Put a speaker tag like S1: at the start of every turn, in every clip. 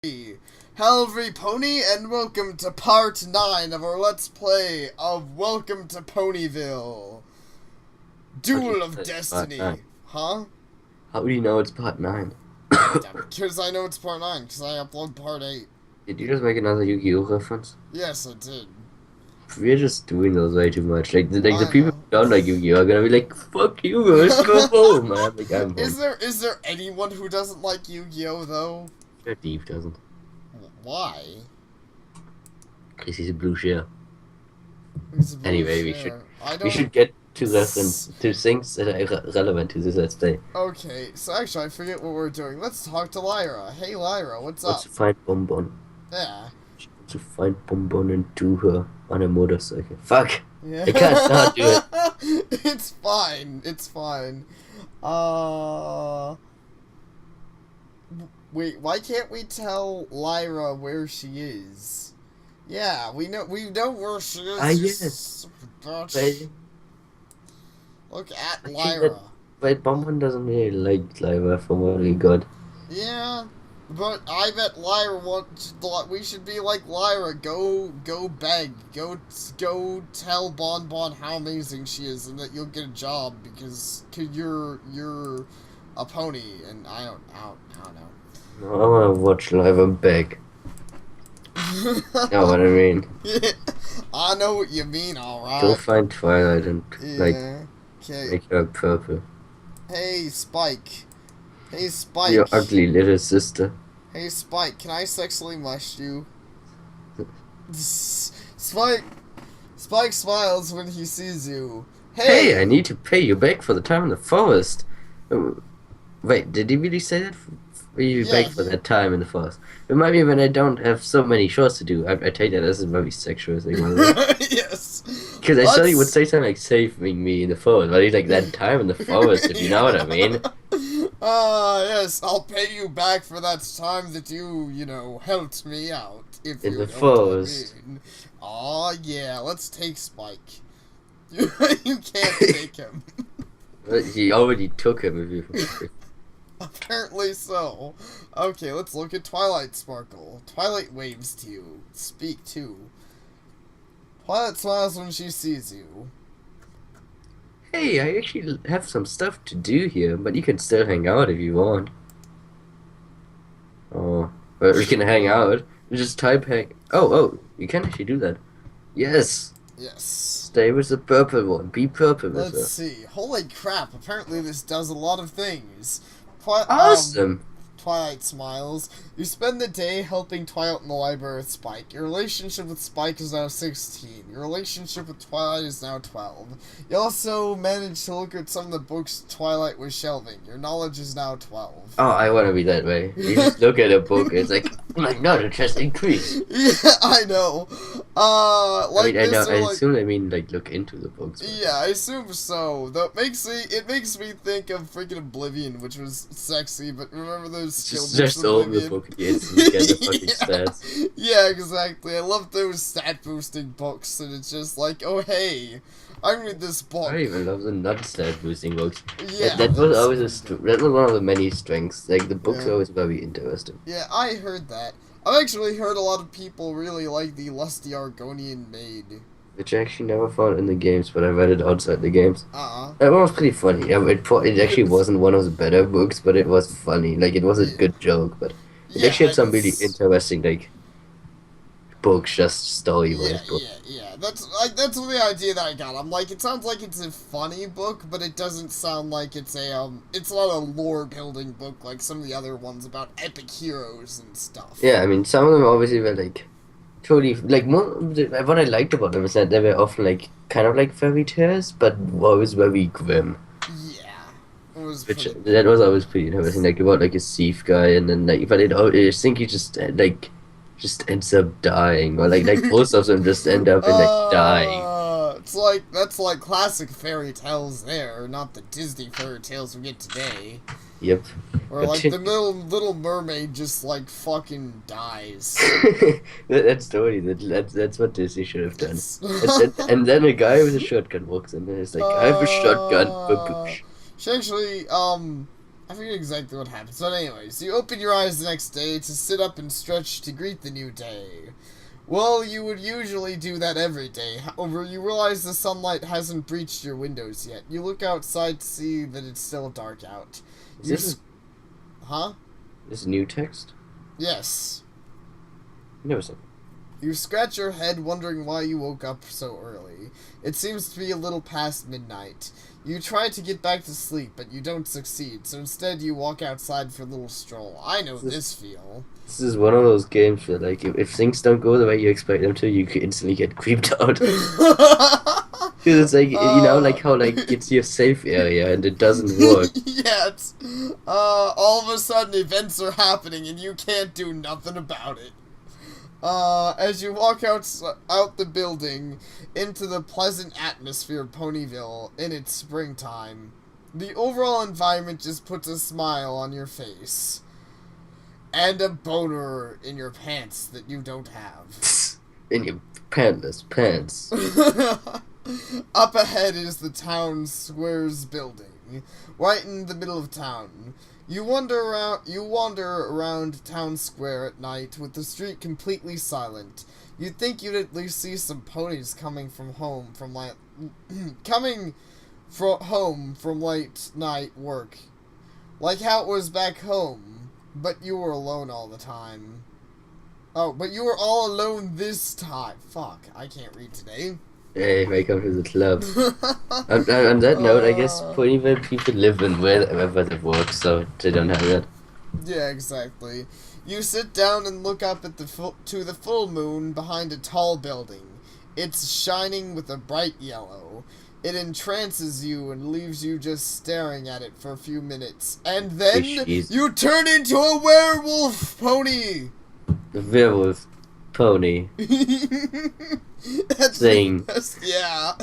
S1: Hello every pony, and welcome to part 9 of our Let's Play of Welcome to Ponyville. Duel of Destiny. Huh?
S2: How do you know it's part 9?
S1: Because I know it's part 9, because I upload part 8.
S2: Did you just make another Yu-Gi-Oh reference?
S1: Yes, I did.
S2: We're just doing those way too much. The people
S1: know.
S2: who don't like Yu-Gi-Oh are gonna be like, fuck you guys, go home, man. Like, I'm home.
S1: Is there anyone who doesn't like Yu-Gi-Oh though?
S2: Sure, Deep doesn't.
S1: Why?
S2: Because he's a blue share.
S1: Anyway,
S2: we should get to reference to things that are relevant to this Let's Play.
S1: Okay, so actually I forget what we're doing. Let's talk to Lyra. Hey Lyra, what's up?
S2: Let's find Bonbon.
S1: Yeah.
S2: She wants to find Bonbon and do her on a motorcycle. Fuck!
S1: Yeah.
S2: I can't not do it.
S1: It's fine. It's fine. Wait, why can't we tell Lyra where she is? Yeah, we know where she is.
S2: Yes.
S1: Look at Lyra.
S2: But Bonbon doesn't really like Lyra from what we got.
S1: Yeah, but I bet Lyra we should be like Lyra. Go beg. Go tell Bonbon how amazing she is and that you'll get a job because you're a pony and I don't know.
S2: No, I wanna watch Lyra beg. Know what I mean?
S1: Yeah, I know what you mean. All right.
S2: Go find Twilight and make her purple.
S1: Hey Spike. Hey Spike.
S2: Your ugly little sister.
S1: Hey Spike, can I sexually mush you? Spike smiles when he sees you.
S2: Hey, I need to pay you back for the time in the forest. Wait, did he really say that? You back for that time in the forest. Remind me when I don't have so many chores to do. I take that as a very sexual thing.
S1: Yes.
S2: Because I saw you would say something like saving me in the forest, but he's like that time in the forest, if you know what I mean.
S1: Yes, I'll pay you back for that time that you helped me out. If
S2: in
S1: you
S2: the
S1: know
S2: forest.
S1: What I mean. Aw, yeah, let's take Spike. You can't take him.
S2: He already took him if you...
S1: Apparently so. Okay, let's look at Twilight Sparkle. Twilight waves to you. Speak too. Twilight smiles when she sees you.
S2: Hey, I actually have some stuff to do here, but you can still hang out if you want. Oh, but we can hang out. You just type hang... Oh, you can actually do that. Yes.
S1: Yes.
S2: Stay with the purple one. Be purple with her.
S1: Let's see. Holy crap, apparently this does a lot of things.
S2: Awesome!
S1: Twilight smiles. You spend the day helping Twilight in the library with Spike. Your relationship with Spike is now 16. Your relationship with Twilight is now 12. You also managed to look at some of the books Twilight was shelving. Your knowledge is now 12.
S2: Oh, I want to be that way. You just look at a book, it's like, my knowledge has increased.
S1: Yeah, I know.
S2: I assume they mean, like, look into the books.
S1: But... Yeah, I assume so. Though it makes me think of freaking Oblivion, which was sexy, but remember those
S2: just open the book again and get the fucking stats.
S1: Yeah, exactly. I love those stat boosting books, and it's just like, oh hey, I read this book.
S2: I even love the non-stat boosting books.
S1: Yeah,
S2: that was always that was one of the many strengths. Like the books are always very interesting.
S1: Yeah, I heard that. I've actually heard a lot of people really like the Lusty Argonian Maid.
S2: Which I actually never found in the games, but I read it outside the games.
S1: That
S2: one was pretty funny. It actually wasn't one of the better books, but it was funny. Like, it was a good joke, but it actually had some really interesting, like, books, just story-wise books.
S1: Yeah. That's the idea that I got. I'm like, it sounds like it's a funny book, but it doesn't sound like it's it's not a lore-building book like some of the other ones about epic heroes and stuff.
S2: Yeah, I mean, some of them obviously were, like, totally, like, what I liked about them is that they were often, like, kind of like fairy tales, but always very grim.
S1: Yeah.
S2: That was always pretty interesting, like, about, like, a thief guy, and then, like, but I think he just ends up dying, or, like most of them just end up in, like, dying.
S1: That's like classic fairy tales there, not the Disney fairy tales we get today.
S2: Yep.
S1: Or like the little mermaid just like fucking dies.
S2: That story. That's what Disney should have done. And then a guy with a shotgun walks in and is like, "I have a shotgun."
S1: She actually I forget exactly what happens. But anyways, you open your eyes the next day to sit up and stretch to greet the new day. Well, you would usually do that every day. However, you realize the sunlight hasn't breached your windows yet. You look outside to see that it's still dark out.
S2: Is this
S1: Huh?
S2: this new text?
S1: Yes.
S2: Never seen.
S1: You scratch your head wondering why you woke up so early. It seems to be a little past midnight. You try to get back to sleep, but you don't succeed, so instead you walk outside for a little stroll. I know this feel.
S2: This is one of those games where, like, if things don't go the way you expect them to, you could instantly get creeped out. Because it's like, you know, like how, like, it's your safe area and it doesn't work.
S1: Yeah, it's, all of a sudden events are happening and you can't do nothing about it. As you walk out the building into the pleasant atmosphere of Ponyville in its springtime, the overall environment just puts a smile on your face. And a boner in your pants that you don't have.
S2: In your pantless pants.
S1: Up ahead is the town square's building, right in the middle of town. You wander around town square at night with the street completely silent. You'd think you'd at least see some ponies coming home from late night work, like how it was back home. But you were alone all the time. Oh, but you were all alone this time. Fuck, I can't read today.
S2: Hey, welcome to the club. on that note, I guess Ponyville people live in wherever they work, so they don't have that.
S1: Yeah, exactly. You sit down and look up at the full moon behind a tall building. It's shining with a bright yellow. It entrances you and leaves you just staring at it for a few minutes. And then you turn into a werewolf pony!
S2: The werewolf pony. Thing.
S1: Yeah.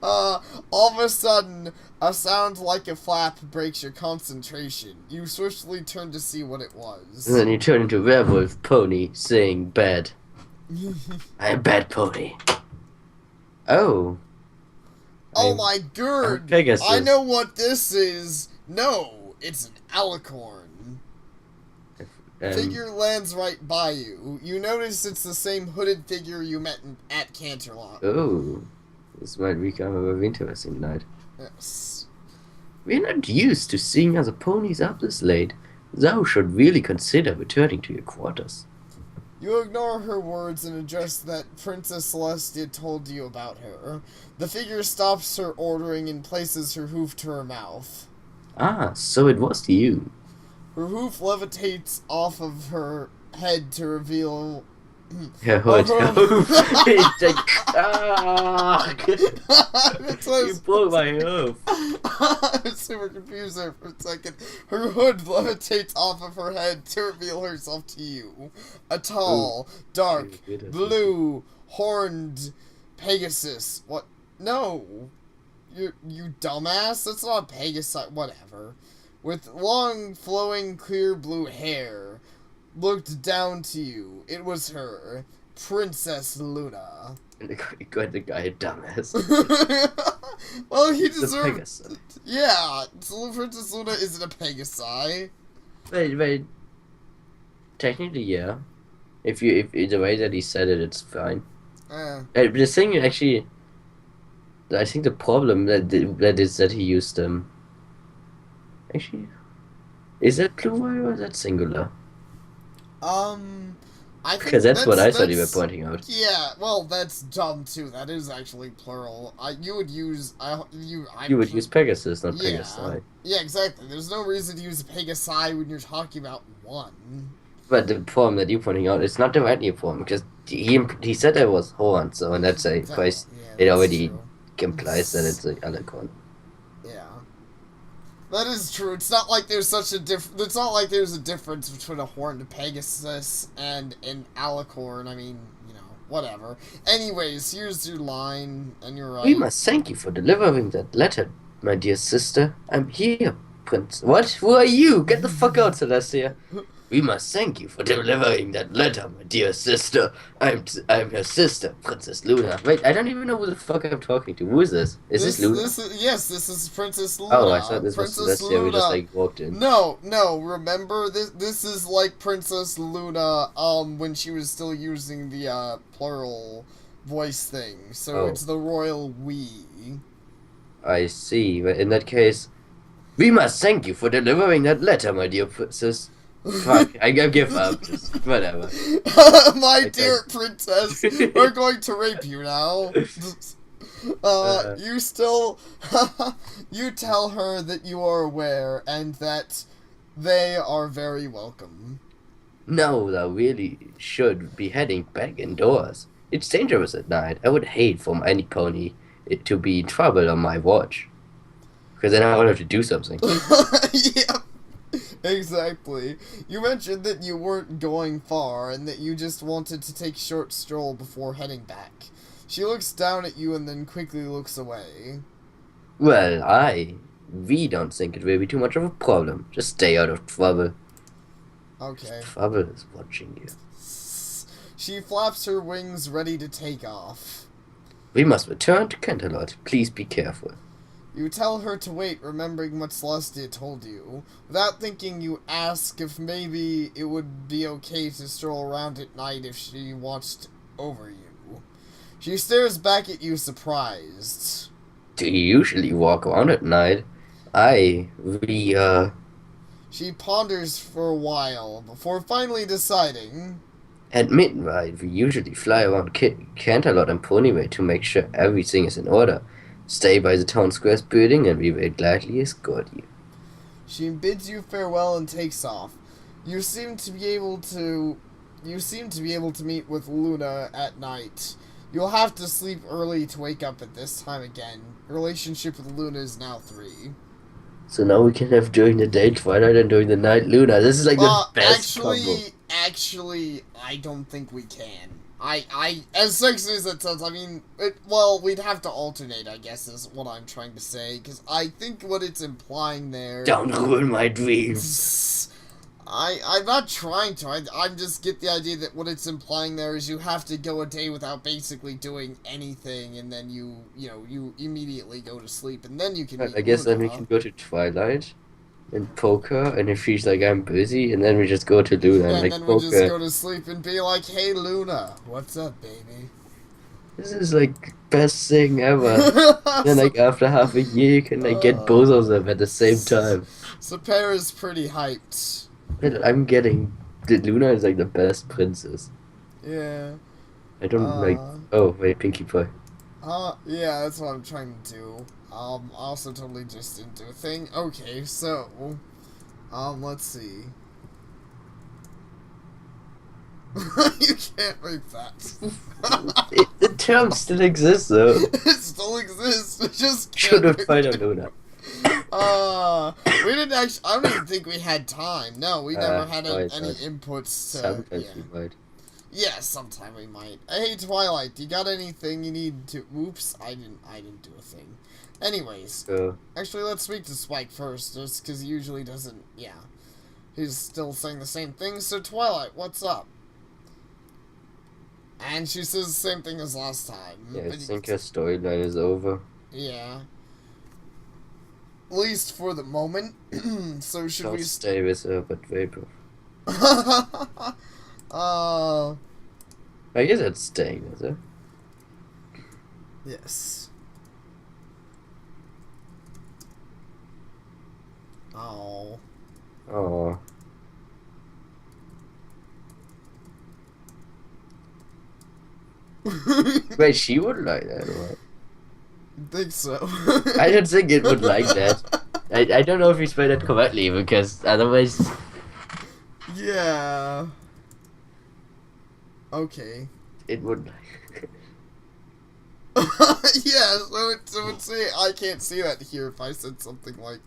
S1: All of a sudden, a sound like a flap breaks your concentration. You swiftly turn to see what it was.
S2: And then you turn into a werewolf pony saying bad. I'm bad pony. Oh.
S1: Oh my god!
S2: Pegasus.
S1: I know what this is! No, it's an alicorn. Figure lands right by you. You notice it's the same hooded figure you met at Canterlot.
S2: Oh. This might become a very interesting night.
S1: Yes.
S2: We're not used to seeing other ponies up this late. Thou should really consider returning to your quarters.
S1: You ignore her words and address that Princess Celestia told you about her. The figure stops her ordering and places her hoof to her mouth.
S2: Ah, so it was you.
S1: Her hoof levitates off of her head to reveal...
S2: Her hood. Her hoof. It's like, ah! You broke my hoof.
S1: I was super confused there for a second. Her hood levitates off of her head to reveal herself to you. A tall, dark, blue, horned Pegasus. What? No. You dumbass. That's not Pegasus. Whatever. With long, flowing, clear blue hair. Looked down to you. It was her. Princess Luna.
S2: You got the guy a dumbass.
S1: Well, he deserved... Yeah, Princess Luna isn't a Pegasi.
S2: Wait. Technically, yeah. If the way that he said it, it's fine. The thing, actually... I think the problem that is that he used actually... Is that plural or is that singular?
S1: I think
S2: because that's what I thought you were pointing out.
S1: Yeah, well, that's dumb too. That is actually plural. You would use
S2: use Pegasus, not Pegasi.
S1: Yeah, exactly. There's no reason to use Pegasi when you're talking about one.
S2: But the form that you're pointing out, it's not the right form because he said there was horn, so in that case, it already implies that it's an alicorn.
S1: Yeah. That is true. It's not like there's It's not like there's a difference between a horned Pegasus and an alicorn. I mean, whatever. Anyways, here's your line, and you're right.
S2: We must thank you for delivering that letter, my dear sister. I'm here, Prince. What? Who are you? Get the fuck out, Celestia. We must thank you for delivering that letter, my dear sister. I'm your sister, Princess Luna. Wait, I don't even know who the fuck I'm talking to. Who is this? Is this Luna?
S1: This is Princess
S2: Oh, I thought
S1: Luna.
S2: this was
S1: Princess
S2: Celestia. We just
S1: Luna.
S2: like walked in.
S1: No, remember this is like Princess Luna when she was still using the plural voice thing. So
S2: Oh,
S1: it's the royal we.
S2: I see. But in that case, we must thank you for delivering that letter, my dear princess. Fuck, I give up. Just whatever.
S1: My
S2: I
S1: dear
S2: can't.
S1: princess, we're going to rape you now.
S2: uh,
S1: You still, you tell her that you are aware and that they are very welcome.
S2: no, thou really should be heading back indoors. It's dangerous at night. I would hate for any pony to be in trouble on my watch. Because then I would have to do something.
S1: Yeah, exactly. You mentioned that you weren't going far and that you just wanted to take a short stroll before heading back. She looks down at you and then quickly looks away.
S2: Well, we don't think it will be too much of a problem. Just stay out of trouble.
S1: Okay.
S2: Trouble is watching you.
S1: She flaps her wings ready to take off.
S2: We must return to Canterlot. Please be careful.
S1: You tell her to wait, remembering what Celestia told you. Without thinking, you ask if maybe it would be okay to stroll around at night if she watched over you. She stares back at you, surprised.
S2: Do you usually walk around at night? I, we,
S1: She ponders for a while, before finally deciding.
S2: At midnight, we usually fly around Canterlot and Ponyville to make sure everything is in order. Stay by the town square's building and we will gladly escort you.
S1: She bids you farewell and takes off. You seem to be able to meet with Luna at night. You'll have to sleep early to wake up at this time again. Your relationship with Luna is now 3.
S2: So now we can have during the day Twilight and during the night Luna. This is like the best combo.
S1: Actually, I don't think we can. As sexy as it sounds, I mean, we'd have to alternate, I guess, is what I'm trying to say, because I think what it's implying there...
S2: Don't ruin my dreams.
S1: I'm not trying to, I just get the idea that what it's implying there is you have to go a day without basically doing anything, and then you immediately go to sleep, and then you can meet
S2: I guess
S1: Luna.
S2: then we can go to Twilight and poke her, and if she's like, I'm busy, and then we just go to Luna and like
S1: then we
S2: poke
S1: just
S2: her.
S1: go to sleep and be like, hey Luna, what's up, baby?
S2: This is like best thing ever. Then like after half a year you can like get both of them at the same time.
S1: Sapare is pretty hyped.
S2: I'm getting Luna is like the best princess.
S1: Yeah.
S2: I don't like oh wait, Pinkie Pie.
S1: Yeah, that's what I'm trying to do. I also totally just didn't do a thing. Okay, so let's see. You can't read that.
S2: The term still exists though.
S1: It still exists. It just
S2: Should have tried on Luna.
S1: We didn't actually. I don't even think we had time. No, we never had any inputs to.
S2: Sometimes we might.
S1: Yeah, sometime we might. Hey, Twilight, do you got anything you need to? Oops, I didn't do a thing. Anyways, actually, let's speak to Spike first, just because he usually doesn't. Yeah, he's still saying the same thing. So, Twilight, what's up? And she says the same thing as last time.
S2: Yeah, I think her storyline is over.
S1: Yeah. At least for the moment. So should we
S2: stay with her, but vapor? I guess it's staying with her.
S1: Yes. Oh.
S2: Oh. Wait, she would like that, right?
S1: I think so.
S2: I don't think it would like that. I don't know if we spelled it correctly, because otherwise...
S1: Yeah. Okay.
S2: It would...
S1: Yeah, so it would say, I can't see that here if I said something like...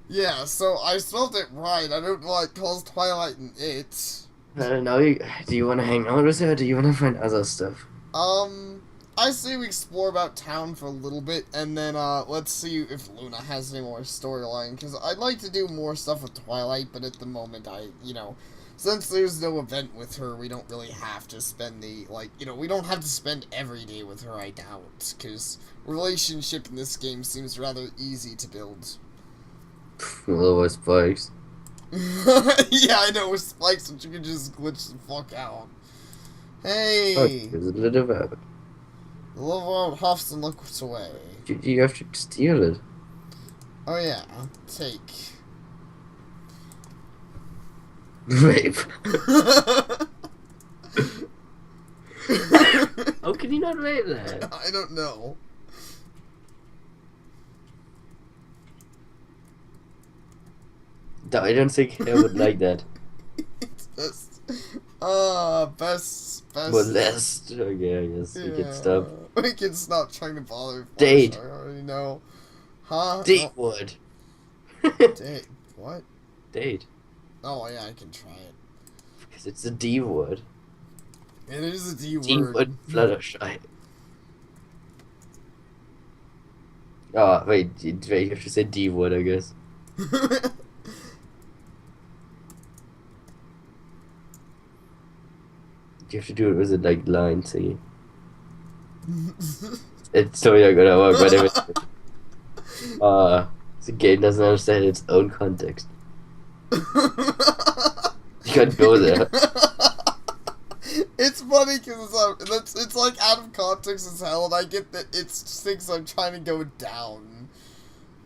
S1: Yeah, so I spelled it right. I don't know why it calls Twilight and it.
S2: I don't know. Do you want to hang out with her, or do you want to find other stuff?
S1: I say we explore about town for a little bit, and then let's see if Luna has any more storyline. Because I'd like to do more stuff with Twilight, but at the moment, since there's no event with her, we don't really have to spend we don't have to spend every day with her. I doubt, because relationship in this game seems rather easy to build.
S2: Otherwise, spikes.
S1: Yeah, I know with spikes, but you can just glitch the fuck out. Hey!
S2: Oh, there's a little rabbit.
S1: The little world huffs and looks away.
S2: You have to steal it.
S1: Oh yeah, take.
S2: Rape. How can you not rape that?
S1: I don't know.
S2: No, I don't think I would like that.
S1: It's just, best.
S2: Molest. Okay, I guess we can stop.
S1: We can stop trying to bother.
S2: Date.
S1: I already know. Huh?
S2: Date wood.
S1: Date. What?
S2: Date.
S1: Oh yeah, I can try it.
S2: Because it's a D word.
S1: It is a D word.
S2: D word Fluttershy. Oh, wait, you have to say D word, I guess. You have to do it with a line, see? It's totally not gonna work, but the game doesn't understand its own context. You can't go there.
S1: It's funny because it's like out of context as hell, and I get that it thinks I'm trying to go down.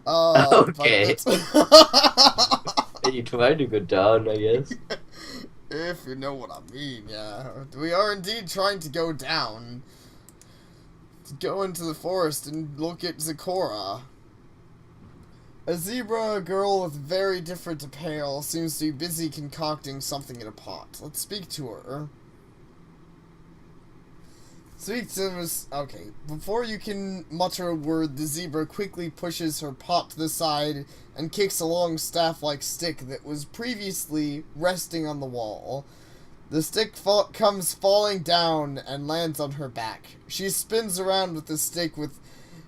S2: Okay. And you try to go down, I guess.
S1: If you know what I mean, yeah. We are indeed trying to go down. To go into the forest and look at Zecora. A zebra girl with very different apparel seems to be busy concocting something in a pot. Let's speak to her. Speak to Miss... Okay, before you can mutter a word, the zebra quickly pushes her pot to the side and kicks a long staff-like stick that was previously resting on the wall. The stick comes falling down and lands on her back. She spins around with the stick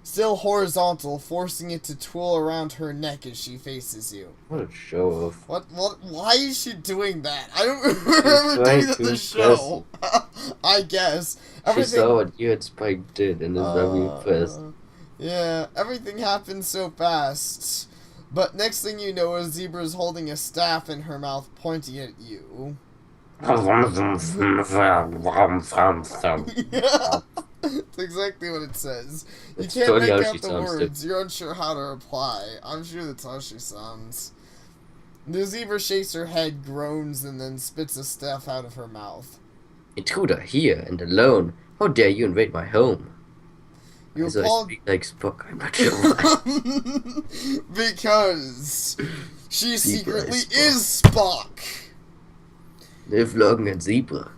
S1: still horizontal, forcing it to twirl around her neck as she faces you.
S2: What a show off.
S1: Why is she doing that? I don't remember doing that in the show. I guess.
S2: She saw what you and Spike did and is very impressed.
S1: Yeah, everything happened so fast. But next thing you know, a zebra is holding a staff in her mouth, pointing at you. That's exactly what it says. You can't
S2: totally
S1: make
S2: how
S1: out
S2: she
S1: the
S2: sounds,
S1: words. You're unsure how to reply. I'm sure that's how she sounds. The zebra shakes her head, groans, and then spits a staff out of her mouth.
S2: Intruder, here and alone. How dare you invade my home?
S1: You
S2: I speak like Spock, I'm not sure why.
S1: Because she
S2: Zebra
S1: secretly
S2: is
S1: is Spock.
S2: Live long and zebra.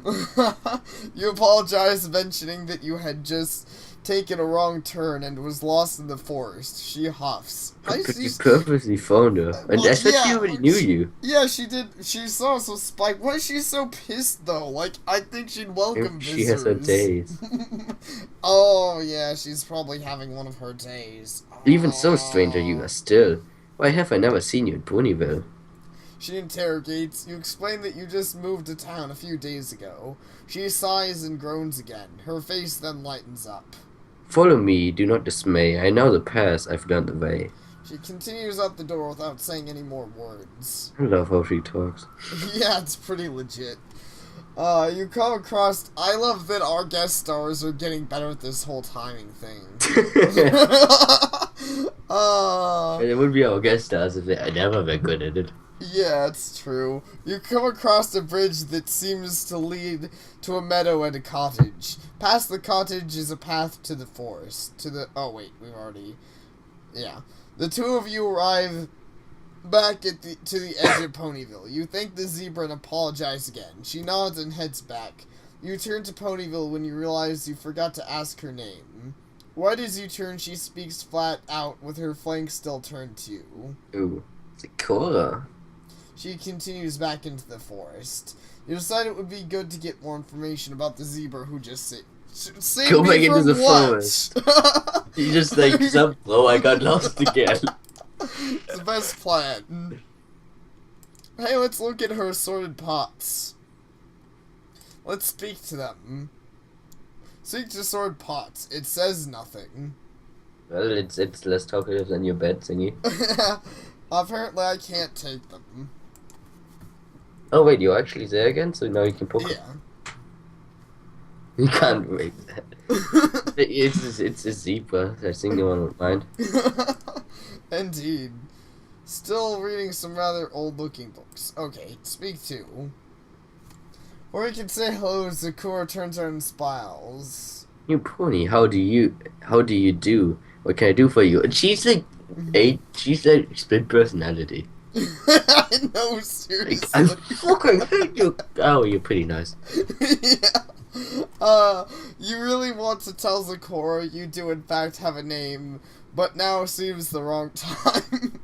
S1: You apologize, mentioning that you had just taken a wrong turn and was lost in the forest. She huffs.
S2: But you purposely found her. And I thought she already knew you.
S1: Yeah, she did. She saw us with Spike. Why is she so pissed, though? Like, I think she'd welcome visitors.
S2: She has her days.
S1: Oh, yeah, she's probably having one of her days.
S2: Even so, stranger you are still. Why have I never seen you in Ponyville?
S1: She interrogates. You explain that you just moved to town a few days ago. She sighs and groans again. Her face then lightens up.
S2: Follow me, do not dismay. I know the path, I've learned the way.
S1: She continues out the door without saying any more words.
S2: I love how she talks.
S1: Yeah, it's pretty legit. You come across... I love that our guest stars are getting better at this whole timing thing.
S2: It would be our guest stars if they had never been good at it.
S1: Yeah, it's true. You come across a bridge that seems to lead to a meadow and a cottage. Past the cottage is a path to the forest. Oh wait, we've already... Yeah. The two of you arrive back to the edge of Ponyville. You thank the zebra and apologize again. She nods and heads back. You turn to Ponyville when you realize you forgot to ask her name. Right as you turn, she speaks flat out with her flank still turned to you.
S2: Ooh, Zecora.
S1: She continues back into the forest. You decide it would be good to get more information about the zebra who just Save
S2: Go back
S1: me
S2: into
S1: from
S2: the
S1: what?
S2: forest. You just like, bro, I got lost again.
S1: It's the best plan. Hey, let's look at her assorted pots. Let's speak to them. Speak to assorted pots. It says nothing.
S2: Well, it's less talkative than your bed thingy.
S1: Apparently, I can't take them.
S2: Oh wait, you're actually there again, so now you can poke.
S1: Yeah.
S2: You can't make that. It's a zebra. I think no one would mind.
S1: Indeed. Still reading some rather old-looking books. Okay, speak to. Or you can say hello as Zakura turns around and smiles.
S2: You pony, how do you do? What can I do for you? And she's like she's like split personality.
S1: I know, seriously.
S2: Like, I fucking hate you. Oh, you're pretty nice.
S1: Yeah. You really want to tell Zakura you do in fact have a name, but now seems the wrong time.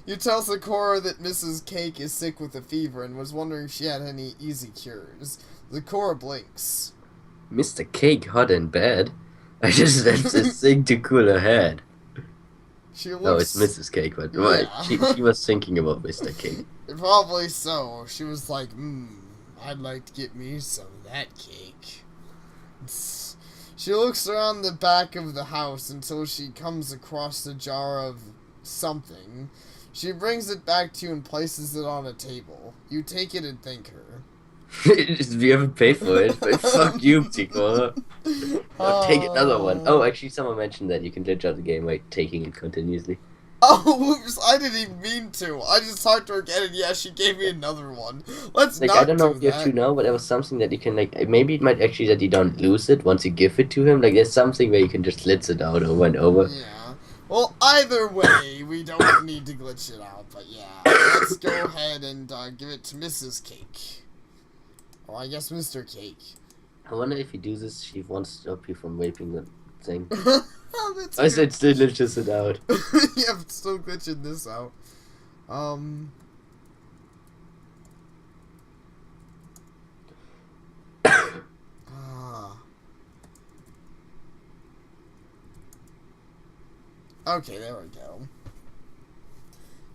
S1: You tell Zakura that Mrs. Cake is sick with a fever and was wondering if she had any easy cures. Zakura blinks.
S2: Mr. Cake hot and bad. I just had to sing to cool her head.
S1: She looks...
S2: No, it's Mrs. Cake, but
S1: Yeah.
S2: right. She was thinking about Mr. Cake.
S1: Probably so. She was like, I'd like to get me some of that cake. She looks around the back of the house until she comes across a jar of something. She brings it back to you and places it on a table. You take it and thank her.
S2: We haven't paid for it, but fuck you, Tico. I'll take another one. Oh, actually, someone mentioned that you can glitch out the game by taking it continuously.
S1: Oh, whoops, I didn't even mean to. I just talked to her again, and yeah, she gave me another one. Let's
S2: Like,
S1: not
S2: I don't know
S1: do
S2: if you
S1: that.
S2: have to know, but there was something that you can, like, maybe it might actually that you don't lose it once you give it to him. Like, there's something where you can just glitch it out over and over.
S1: Yeah. Well, either way, we don't need to glitch it out, but yeah. Let's go ahead and give it to Mrs. Cake. Or I guess Mr. Cake.
S2: I wonder if you do this, she wants to stop you from raping the thing.
S1: That's
S2: I said still glitches it out.
S1: Yeah, I'm still glitching this out. Okay, there we go.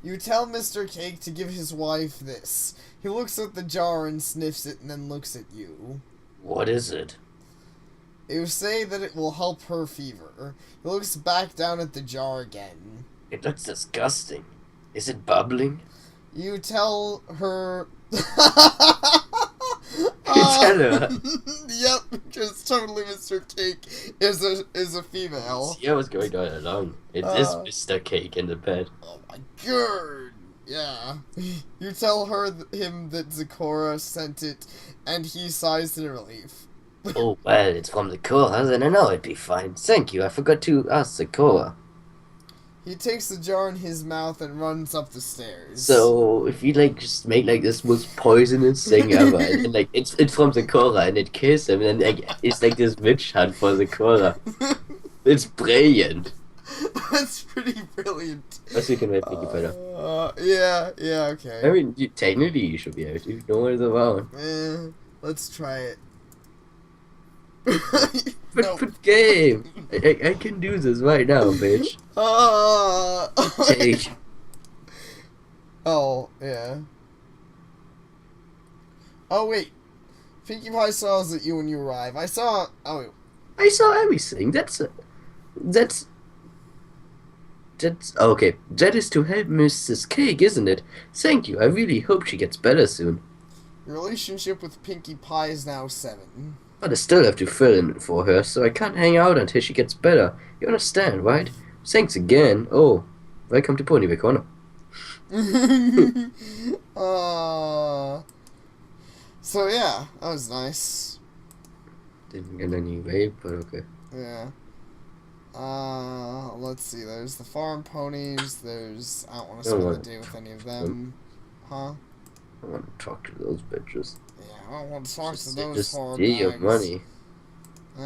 S1: You tell Mr. Cake to give his wife this. He looks at the jar and sniffs it and then looks at you.
S2: What is it?
S1: You say that it will help her fever. He looks back down at the jar again.
S2: It looks disgusting. Is it bubbling?
S1: You tell her...
S2: Tell her.
S1: Yep, because totally Mr. Cake is a female.
S2: See, I was going all along. It is Mr. Cake in the bed.
S1: Oh my god. Yeah. You tell him that Zakura sent it, and he sighs in relief.
S2: Oh, well, it's from the Cora, then I know it'd be fine. Thank you, I forgot to ask the Cora.
S1: He takes the jar in his mouth and runs up the stairs.
S2: So, if you, like, just make, like, this most poisonous thing ever, and, like, it's from the Cora, and it kills him, and then, like, it's like this witch hunt for the Cora. It's brilliant.
S1: That's pretty brilliant.
S2: That's you can make it better.
S1: Yeah, okay.
S2: I mean, technically you should be able to. No one's around.
S1: Let's try it.
S2: But game! I can do this right now, bitch. Take.
S1: Oh, yeah. Oh, wait. Pinkie Pie smiles at you when you arrive. I saw
S2: everything. That's okay. That is to help Mrs. Cake, isn't it? Thank you. I really hope she gets better soon.
S1: Your relationship with Pinkie Pie is now 7.
S2: But I still have to fill in for her, so I can't hang out until she gets better. You understand, right? Thanks again. Oh, welcome to Ponyville Corner.
S1: So yeah, that was nice.
S2: Didn't get any rape, but okay.
S1: Yeah. Let's see. There's the farm ponies. There's... I don't want to spend the day with any of them. Huh?
S2: I want to talk to those bitches.
S1: Yeah, I don't want to talk to those
S2: just
S1: horror
S2: steal your
S1: bags.
S2: money.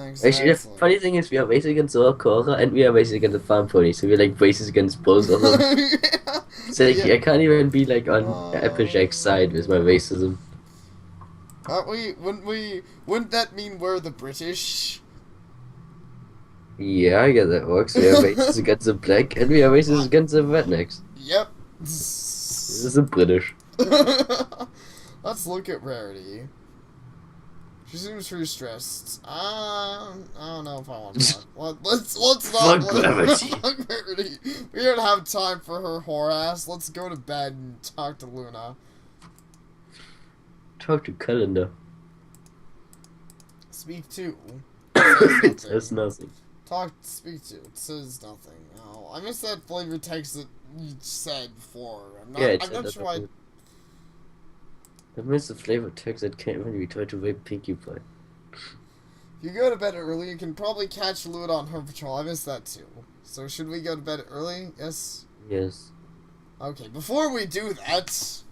S1: Exactly.
S2: Actually, the funny thing is we are racing against all Cora and we are racing against the farm pony, so we're like races against both of them.
S1: Yeah.
S2: So like,
S1: Yeah.
S2: I can't even be like on Applejack's side with my racism.
S1: Aren't we? Wouldn't that mean we're the British?
S2: Yeah, I get that works. We have races against the black, and we have races
S1: Uh,
S2: against the rednecks.
S1: yep.
S2: This is the British.
S1: Let's look at Rarity. She seems pretty stressed. I don't know if I want to talk. Let's not.
S2: Fuck gravity.
S1: Fuck Rarity. We don't have time for her whore ass. Let's go to bed and talk to Luna.
S2: Talk to Calendar.
S1: Speak to.
S2: It says nothing.
S1: Speak to. It says nothing. Oh, I missed that flavor text that you said before. I'm not sure why.
S2: I missed the flavor text that came when we tried to rape Pinkie Pie.
S1: If you go to bed early, you can probably catch Luna on her patrol. I missed that too. So should we go to bed early? Yes?
S2: Yes.
S1: Okay, before we do that,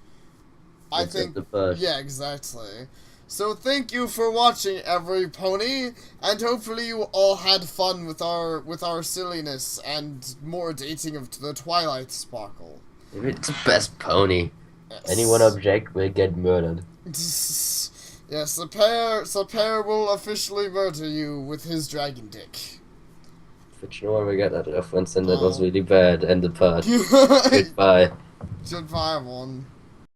S1: I think... Yeah, exactly. So thank you for watching, every pony, and hopefully you all had fun with our silliness and more dating of the Twilight Sparkle.
S2: It's the best pony.
S1: Yes.
S2: Anyone object will get murdered.
S1: Yes, Sapare will officially murder you with his dragon dick.
S2: But no one will get that reference, and that was really bad. End the part. Goodbye.
S1: Goodbye, everyone.